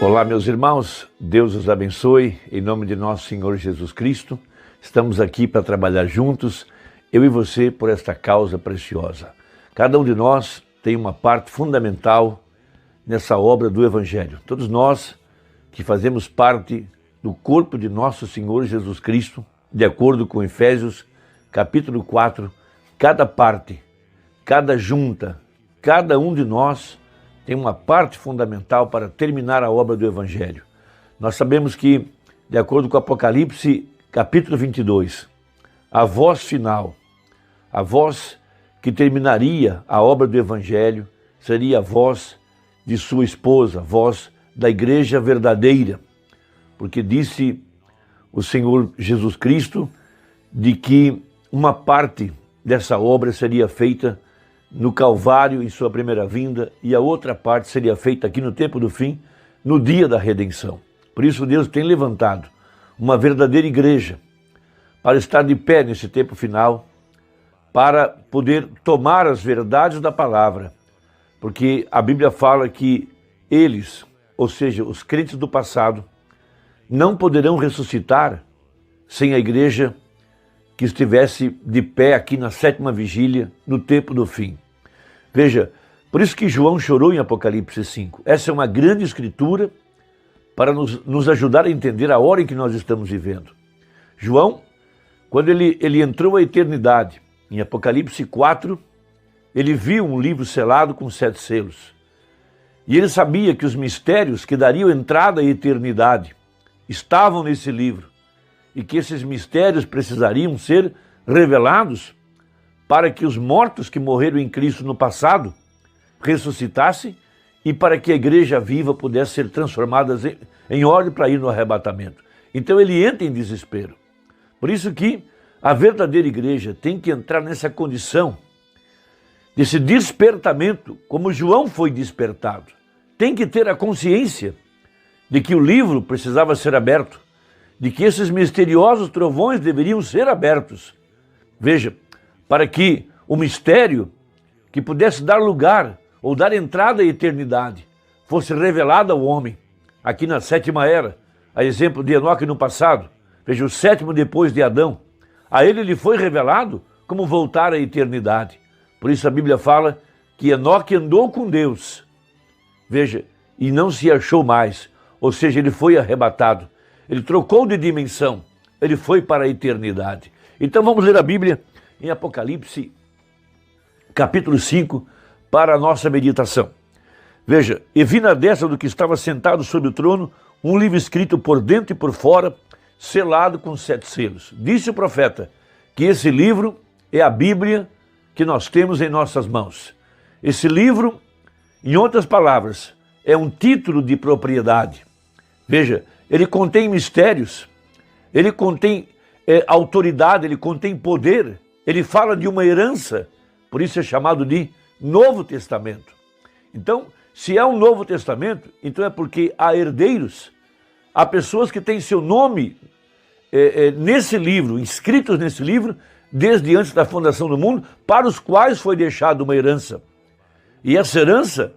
Olá, meus irmãos, Deus os abençoe, em nome de nosso Senhor Jesus Cristo. Estamos aqui para trabalhar juntos, eu e você, por esta causa preciosa. Cada um de nós tem uma parte fundamental nessa obra do Evangelho. Todos nós que fazemos parte do corpo de nosso Senhor Jesus Cristo, de acordo com Efésios, capítulo 4, cada parte, cada junta, cada um de nós tem uma parte fundamental para terminar a obra do Evangelho. Nós sabemos que, de acordo com Apocalipse, capítulo 22, a voz final, a voz que terminaria a obra do Evangelho, seria a voz de sua esposa, a voz da igreja verdadeira, porque disse o Senhor Jesus Cristo de que uma parte dessa obra seria feita no Calvário, em sua primeira vinda, e a outra parte seria feita aqui no tempo do fim, no dia da redenção. Por isso Deus tem levantado uma verdadeira igreja para estar de pé nesse tempo final, para poder tomar as verdades da palavra, porque a Bíblia fala que eles, ou seja, os crentes do passado, não poderão ressuscitar sem a igreja que estivesse de pé aqui na sétima vigília, no tempo do fim. Veja, por isso que João chorou em Apocalipse 5. Essa é uma grande escritura para nos ajudar a entender a hora em que nós estamos vivendo. João, quando ele entrou à eternidade, em Apocalipse 4, ele viu um livro selado com 7 selos. E ele sabia que os mistérios que dariam entrada à eternidade estavam nesse livro, e que esses mistérios precisariam ser revelados para que os mortos que morreram em Cristo no passado ressuscitassem e para que a igreja viva pudesse ser transformada em ordem para ir no arrebatamento. Então ele entra em desespero. Por isso que a verdadeira igreja tem que entrar nessa condição, desse despertamento, como João foi despertado. Tem que ter a consciência de que o livro precisava ser aberto, de que esses misteriosos trovões deveriam ser abertos. Veja, para que o mistério que pudesse dar lugar ou dar entrada à eternidade fosse revelado ao homem, aqui na sétima era, a exemplo de Enoque no passado, veja, o sétimo depois de Adão, a ele lhe foi revelado como voltar à eternidade. Por isso a Bíblia fala que Enoque andou com Deus, veja, e não se achou mais, ou seja, ele foi arrebatado. Ele trocou de dimensão, ele foi para a eternidade. Então vamos ler a Bíblia em Apocalipse, capítulo 5, para a nossa meditação. Veja, e vi na destra do que estava sentado sobre o trono um livro escrito por dentro e por fora, selado com 7 selos. Disse o profeta que esse livro é a Bíblia que nós temos em nossas mãos. Esse livro, em outras palavras, é um título de propriedade. Veja, ele contém mistérios, ele contém autoridade, ele contém poder, ele fala de uma herança, por isso é chamado de Novo Testamento. Então, se é um Novo Testamento, então é porque há herdeiros, há pessoas que têm seu nome nesse livro, inscritos nesse livro, desde antes da fundação do mundo, para os quais foi deixada uma herança. E essa herança,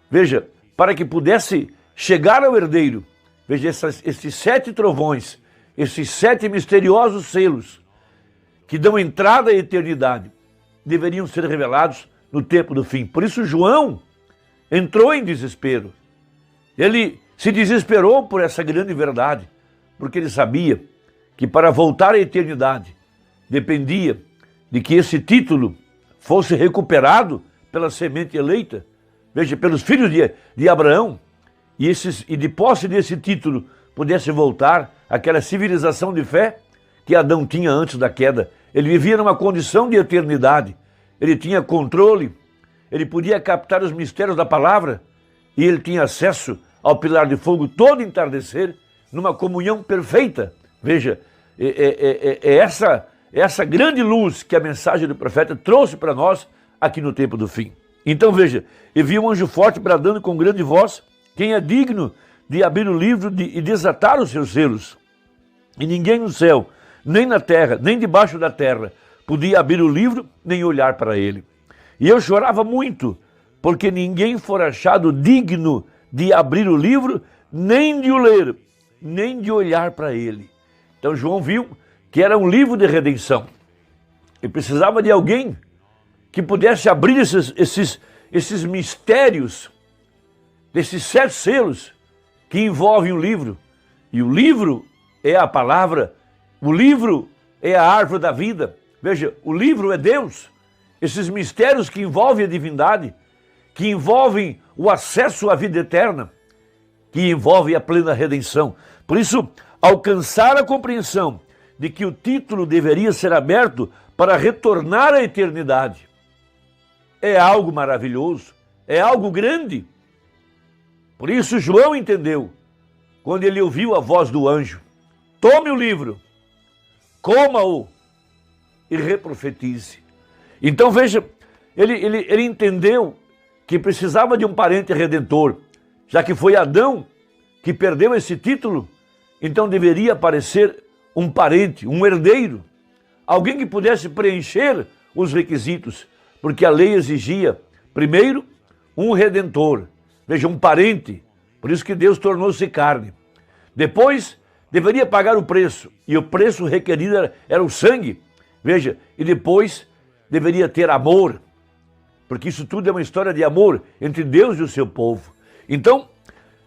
veja, para que pudesse chegar ao herdeiro, veja, esses 7 trovões, esses 7 misteriosos selos que dão entrada à eternidade, deveriam ser revelados no tempo do fim. Por isso João entrou em desespero. Ele se desesperou por essa grande verdade, porque ele sabia que para voltar à eternidade dependia de que esse título fosse recuperado pela semente eleita, veja, pelos filhos de Abraão, e de posse desse título pudesse voltar àquela civilização de fé que Adão tinha antes da queda. Ele vivia numa condição de eternidade, ele tinha controle, ele podia captar os mistérios da palavra e ele tinha acesso ao pilar de fogo todo entardecer, numa comunhão perfeita. Veja, essa grande luz que a mensagem do profeta trouxe para nós aqui no tempo do fim. Então veja, e vi um anjo forte bradando com grande voz: quem é digno de abrir o livro e desatar os seus selos? E ninguém no céu, nem na terra, nem debaixo da terra, podia abrir o livro, nem olhar para ele. E eu chorava muito, porque ninguém fora achado digno de abrir o livro, nem de o ler, nem de olhar para ele. Então João viu que era um livro de redenção. Ele precisava de alguém que pudesse abrir esses mistérios, desses 7 selos que envolvem o livro. E o livro é a palavra, o livro é a árvore da vida. Veja, o livro é Deus. Esses mistérios que envolvem a divindade, que envolvem o acesso à vida eterna, que envolvem a plena redenção. Por isso, alcançar a compreensão de que o título deveria ser aberto para retornar à eternidade é algo maravilhoso, é algo grande. Por isso João entendeu, quando ele ouviu a voz do anjo: tome o livro, coma-o e reprofetize. Então veja, ele entendeu que precisava de um parente redentor, já que foi Adão que perdeu esse título, então deveria aparecer um parente, um herdeiro, alguém que pudesse preencher os requisitos, porque a lei exigia, primeiro, um redentor, veja, um parente, por isso que Deus tornou-se carne. Depois, deveria pagar o preço, e o preço requerido era o sangue, veja, e depois deveria ter amor, porque isso tudo é uma história de amor entre Deus e o seu povo. Então,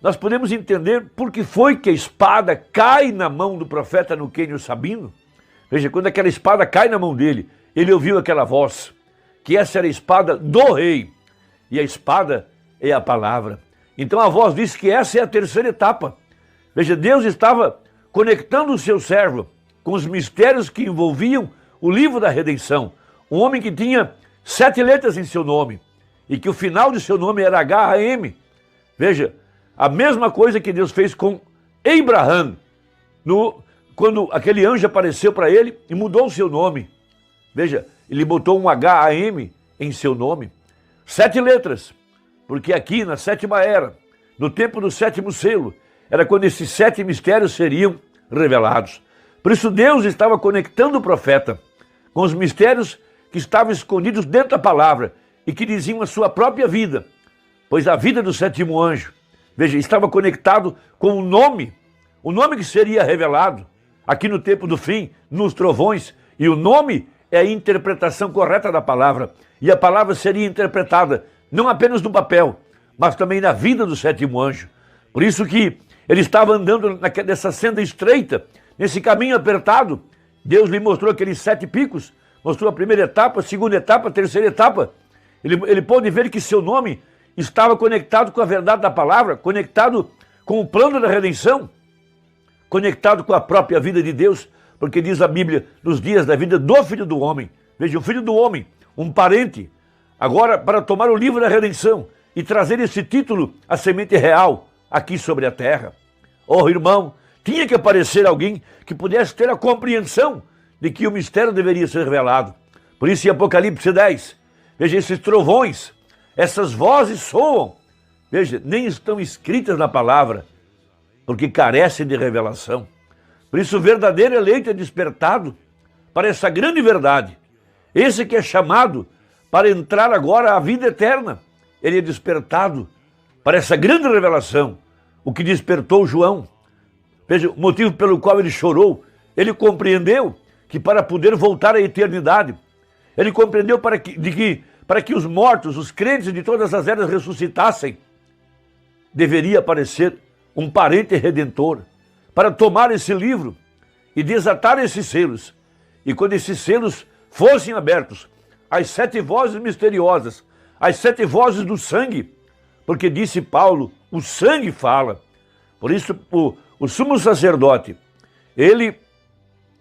nós podemos entender por que foi que a espada cai na mão do profeta no Quênio Sabino. Veja, quando aquela espada cai na mão dele, ele ouviu aquela voz, que essa era a espada do rei, e a espada é a palavra. Então a voz diz que essa é a terceira etapa. Veja, Deus estava conectando o seu servo com os mistérios que envolviam o livro da redenção. Um homem que tinha 7 letras em seu nome, e que o final de seu nome era H-A-M. Veja, a mesma coisa que Deus fez com Abraham, quando aquele anjo apareceu para ele e mudou o seu nome. Veja, ele botou um H-A-M em seu nome. 7 letras, porque aqui na 7ª era, no tempo do 7º selo, era quando esses 7 mistérios seriam revelados. Por isso Deus estava conectando o profeta com os mistérios que estavam escondidos dentro da palavra e que diziam a sua própria vida, pois a vida do 7º anjo, veja, estava conectado com o nome que seria revelado aqui no tempo do fim, nos trovões, e o nome é a interpretação correta da palavra, e a palavra seria interpretada não apenas no papel, mas também na vida do 7º anjo. Por isso que ele estava andando nessa senda estreita, nesse caminho apertado. Deus lhe mostrou aqueles 7 picos, mostrou a primeira etapa, a segunda etapa, a terceira etapa. Ele pôde ver que seu nome estava conectado com a verdade da palavra, conectado com o plano da redenção, conectado com a própria vida de Deus, porque diz a Bíblia, nos dias da vida do Filho do Homem. Veja, o Filho do Homem, um parente, agora para tomar o livro da redenção e trazer esse título, a semente real, aqui sobre a terra. Oh, irmão, tinha que aparecer alguém que pudesse ter a compreensão de que o mistério deveria ser revelado. Por isso em Apocalipse 10, veja, esses trovões, essas vozes soam, veja, nem estão escritas na palavra, porque carecem de revelação. Por isso o verdadeiro eleito é despertado para essa grande verdade. Esse que é chamado para entrar agora à vida eterna, ele é despertado para essa grande revelação, o que despertou João. Veja, o motivo pelo qual ele chorou, ele compreendeu que para poder voltar à eternidade, ele compreendeu para que os mortos, os crentes de todas as eras ressuscitassem, deveria aparecer um parente redentor para tomar esse livro e desatar esses selos. E quando esses selos fossem abertos, as 7 vozes misteriosas, as 7 vozes do sangue, porque disse Paulo, o sangue fala. Por isso o sumo sacerdote, ele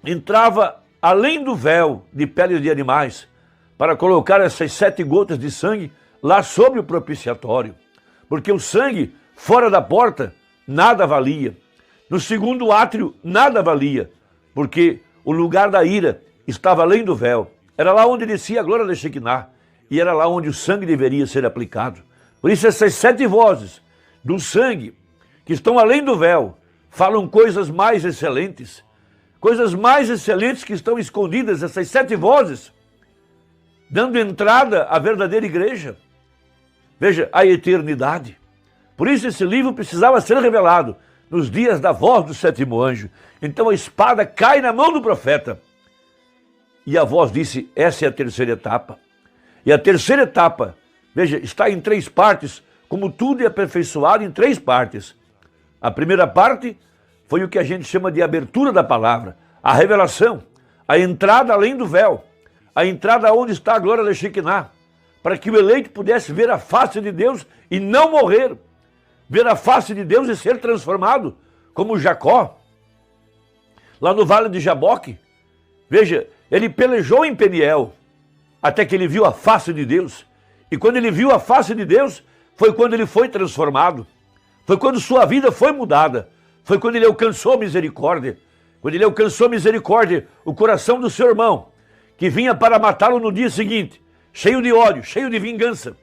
entrava além do véu de peles de animais para colocar essas 7 gotas de sangue lá sobre o propiciatório. Porque o sangue fora da porta nada valia. No segundo átrio nada valia, porque o lugar da ira estava além do véu. Era lá onde descia a glória da Shekinah e era lá onde o sangue deveria ser aplicado. Por isso essas 7 vozes do sangue que estão além do véu falam coisas mais excelentes que estão escondidas, essas 7 vozes, dando entrada à verdadeira igreja. Veja, a eternidade. Por isso esse livro precisava ser revelado nos dias da voz do sétimo anjo. Então a espada cai na mão do profeta. E a voz disse, essa é a terceira etapa. E a terceira etapa, veja, está em 3 partes, como tudo é aperfeiçoado em 3 partes. A primeira parte foi o que a gente chama de abertura da palavra, a revelação, a entrada além do véu, a entrada onde está a glória da Shekinah, para que o eleito pudesse ver a face de Deus e não morrer, ver a face de Deus e ser transformado, como Jacó, lá no vale de Jaboque. Veja, ele pelejou em Peniel, até que ele viu a face de Deus. E quando ele viu a face de Deus, foi quando ele foi transformado. Foi quando sua vida foi mudada. Foi quando ele alcançou misericórdia. Quando ele alcançou misericórdia, o coração do seu irmão, que vinha para matá-lo no dia seguinte, cheio de ódio, cheio de vingança.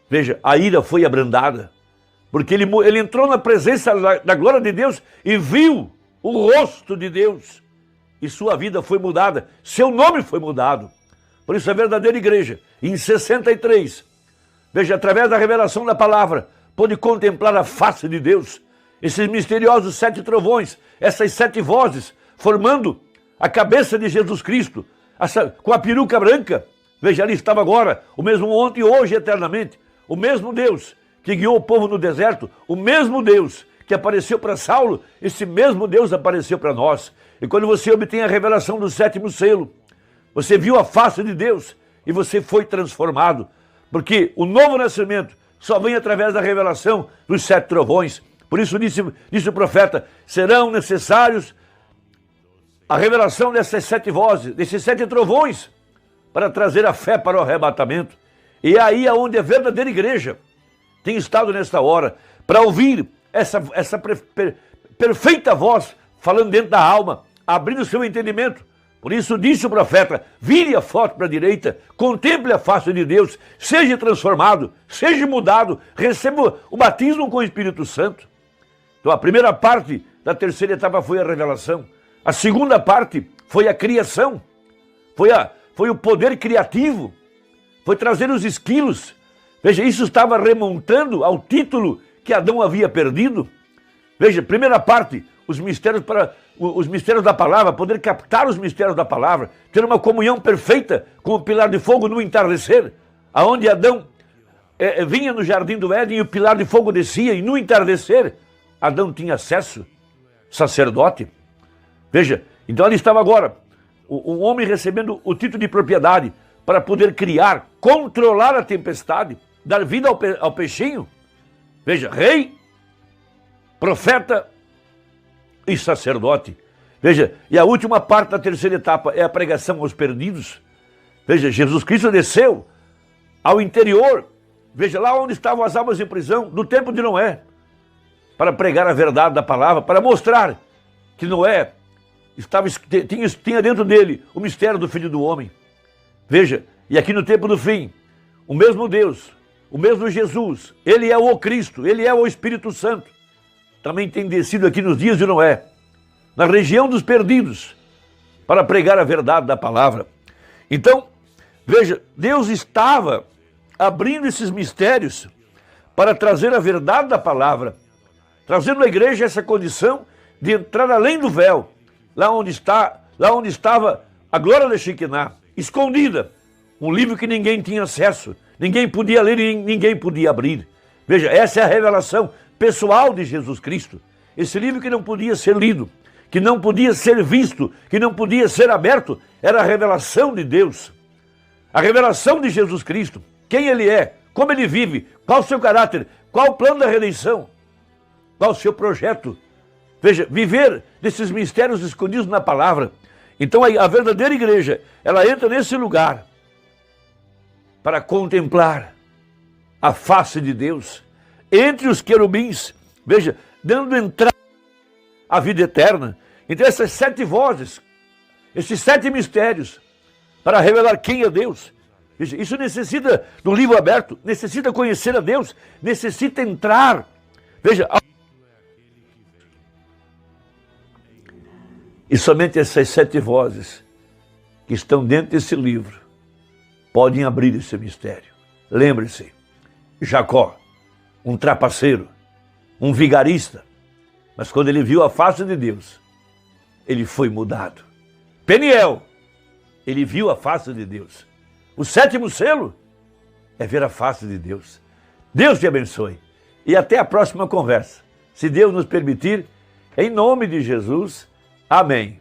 Veja, a ira foi abrandada, porque ele entrou na presença da glória de Deus e viu o rosto de Deus. E sua vida foi mudada, seu nome foi mudado. Por isso a verdadeira igreja, em 63, veja, através da revelação da palavra, pôde contemplar a face de Deus. Esses misteriosos 7 trovões, essas 7 vozes, formando a cabeça de Jesus Cristo, com a peruca branca. Veja, ali estava agora, o mesmo ontem, hoje e eternamente. O mesmo Deus que guiou o povo no deserto, o mesmo Deus que apareceu para Saulo, esse mesmo Deus apareceu para nós. E quando você obtém a revelação do 7º selo, você viu a face de Deus e você foi transformado. Porque o novo nascimento só vem através da revelação dos 7 trovões. Por isso disse o profeta, serão necessários a revelação dessas 7 vozes, desses 7 trovões, para trazer a fé para o arrebatamento. E é aí onde a verdadeira igreja tem estado nesta hora, para ouvir essa perfeita voz falando dentro da alma, abrindo o seu entendimento. Por isso disse o profeta, vire a foto para a direita, contemple a face de Deus, seja transformado, seja mudado, receba o batismo com o Espírito Santo. Então a primeira parte da terceira etapa foi a revelação. A segunda parte foi a criação, foi o poder criativo, foi trazer os esquilos. Veja, isso estava remontando ao título que Adão havia perdido. Veja, primeira parte, os mistérios da palavra, poder captar os mistérios da palavra, ter uma comunhão perfeita com o pilar de fogo no entardecer, aonde Adão vinha no jardim do Éden e o pilar de fogo descia, e no entardecer Adão tinha acesso, sacerdote. Veja, então ali estava agora um homem recebendo o título de propriedade para poder criar, controlar a tempestade, dar vida ao peixinho. Veja, rei, profeta e sacerdote. Veja, e a última parte da terceira etapa é a pregação aos perdidos. Veja, Jesus Cristo desceu ao interior, veja, lá onde estavam as almas em prisão, do tempo de Noé, para pregar a verdade da palavra, para mostrar que Noé tinha dentro dele o mistério do Filho do Homem. Veja, e aqui no tempo do fim, o mesmo Deus, o mesmo Jesus, ele é o Cristo, ele é o Espírito Santo, também tem descido aqui nos dias de Noé, na região dos perdidos, para pregar a verdade da palavra. Então, veja, Deus estava abrindo esses mistérios para trazer a verdade da palavra, trazendo à igreja essa condição de entrar além do véu, lá onde estava a glória da Shekinah, escondida, um livro que ninguém tinha acesso, ninguém podia ler e ninguém podia abrir. Veja, essa é a revelação pessoal de Jesus Cristo. Esse livro que não podia ser lido, que não podia ser visto, que não podia ser aberto, era a revelação de Deus. A revelação de Jesus Cristo, quem Ele é, como Ele vive, qual o seu caráter, qual o plano da redenção, qual o seu projeto. Veja, viver desses mistérios escondidos na palavra. Então a verdadeira igreja, ela entra nesse lugar para contemplar a face de Deus entre os querubins, veja, dando entrada à vida eterna. Então essas 7 vozes, esses 7 mistérios, para revelar quem é Deus. Veja, isso necessita do livro aberto, necessita conhecer a Deus, necessita entrar. Veja, e somente essas 7 vozes que estão dentro desse livro podem abrir esse mistério. Lembre-se, Jacó, um trapaceiro, um vigarista. Mas quando ele viu a face de Deus, ele foi mudado. Peniel, ele viu a face de Deus. O 7º selo é ver a face de Deus. Deus te abençoe. E até a próxima conversa. Se Deus nos permitir, em nome de Jesus. Amém.